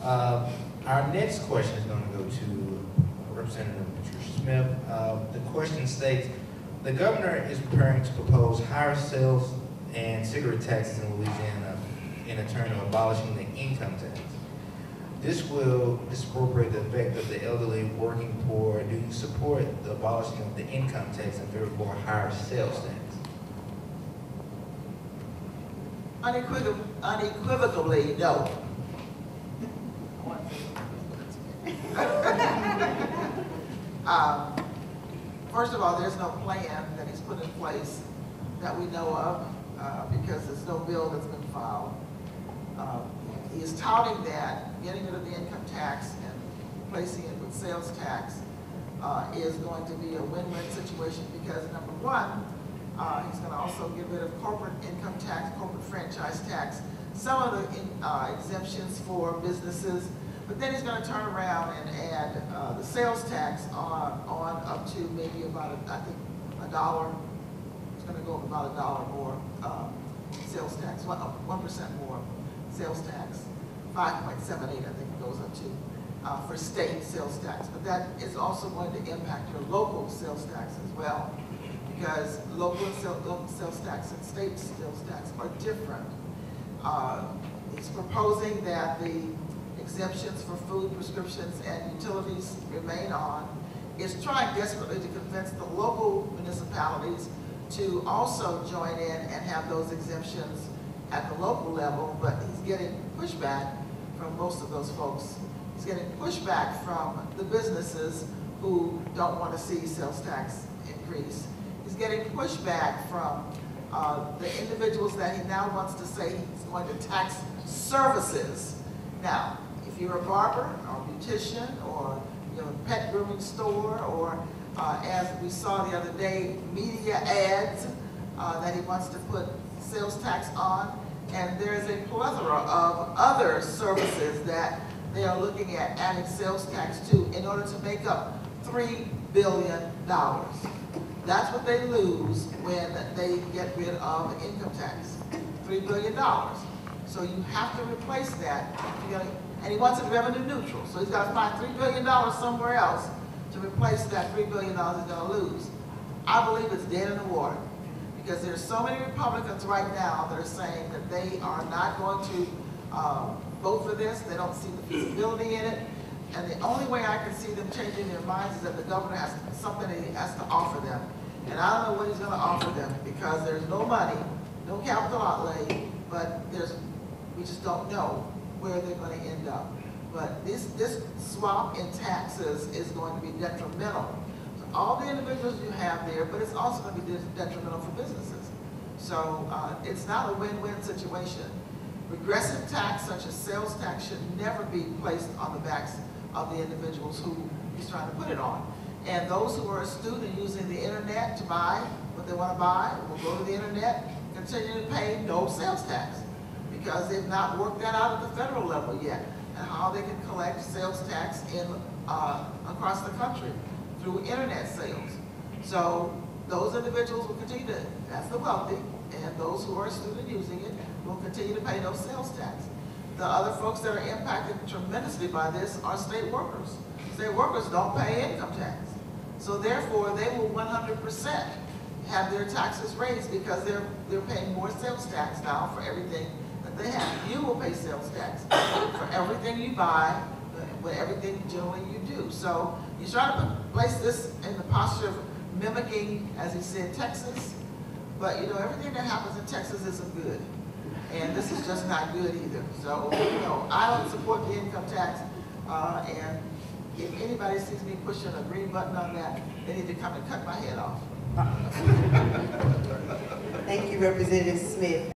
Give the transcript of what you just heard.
Our next question is going to go to Representative Patricia Smith. The question states, the governor is preparing to propose higher sales and cigarette taxes in Louisiana in a turn of abolishing the income tax. This will disappropriate the effect of the elderly working poor. Do you support the abolishing of the income tax and therefore higher sales tax? Unequivocally, no. First of all, there's no plan that he's put in place that we know of because there's no bill that's been filed. He is touting that getting rid of the income tax and replacing it with sales tax is going to be a win-win situation because, number one, he's going to also get rid of corporate income tax, corporate franchise tax, some of the exemptions for businesses, but then he's going to turn around and add the sales tax on up to maybe about, I think, $1. It's going to go up about $1 more sales tax, 1% more sales tax, 5.78 I think it goes up to for state sales tax. But that is also going to impact your local sales tax as well, because local sales tax and state sales tax are different. He's proposing that the exemptions for food, prescriptions, and utilities remain on. Is trying desperately to convince the local municipalities to also join in and have those exemptions at the local level, but he's getting pushback from most of those folks. He's getting pushback from the businesses who don't want to see sales tax increase. He's getting pushback from the individuals that he now wants to say he's going to tax services. Now, if you're a barber or a beautician or a pet grooming store, or as we saw the other day, media ads that he wants to put sales tax on, and there is a plethora of other services that they are looking at adding sales tax to in order to make up $3 billion. That's what they lose when they get rid of income tax, $3 billion. So you have to replace that. And he wants it revenue neutral. So he's got to find $3 billion somewhere else to replace that $3 billion he's going to lose. I believe it's dead in the water because there's so many Republicans right now that are saying that they are not going to vote for this. They don't see the feasibility in it. And the only way I can see them changing their minds is that the governor has something that he has to offer them. And I don't know what he's going to offer them because there's no money, no capital outlay, but we just don't know where they're going to end up. But this swap in taxes is going to be detrimental to all the individuals you have there, but it's also going to be detrimental for businesses. So it's not a win-win situation. Regressive tax such as sales tax should never be placed on the backs of the individuals who he's trying to put it on. And those who are astute and using the internet to buy what they want to buy will go to the internet, continue to pay no sales tax, because they've not worked that out at the federal level yet, and how they can collect sales tax in across the country through internet sales. So those individuals will continue to, that's the wealthy, and those who are astute in using it will continue to pay no sales tax. The other folks that are impacted tremendously by this are state workers. State workers don't pay income tax. So therefore, they will 100% have their taxes raised because they're paying more sales tax now for everything that they have. You will pay sales tax for everything you buy, with everything generally you do. So you try to place this in the posture of mimicking, as he said, Texas, but everything that happens in Texas isn't good. And this is just not good either. So, I don't support the income tax, and if anybody sees me pushing a green button on that, they need to come and cut my head off. Thank you, Representative Smith.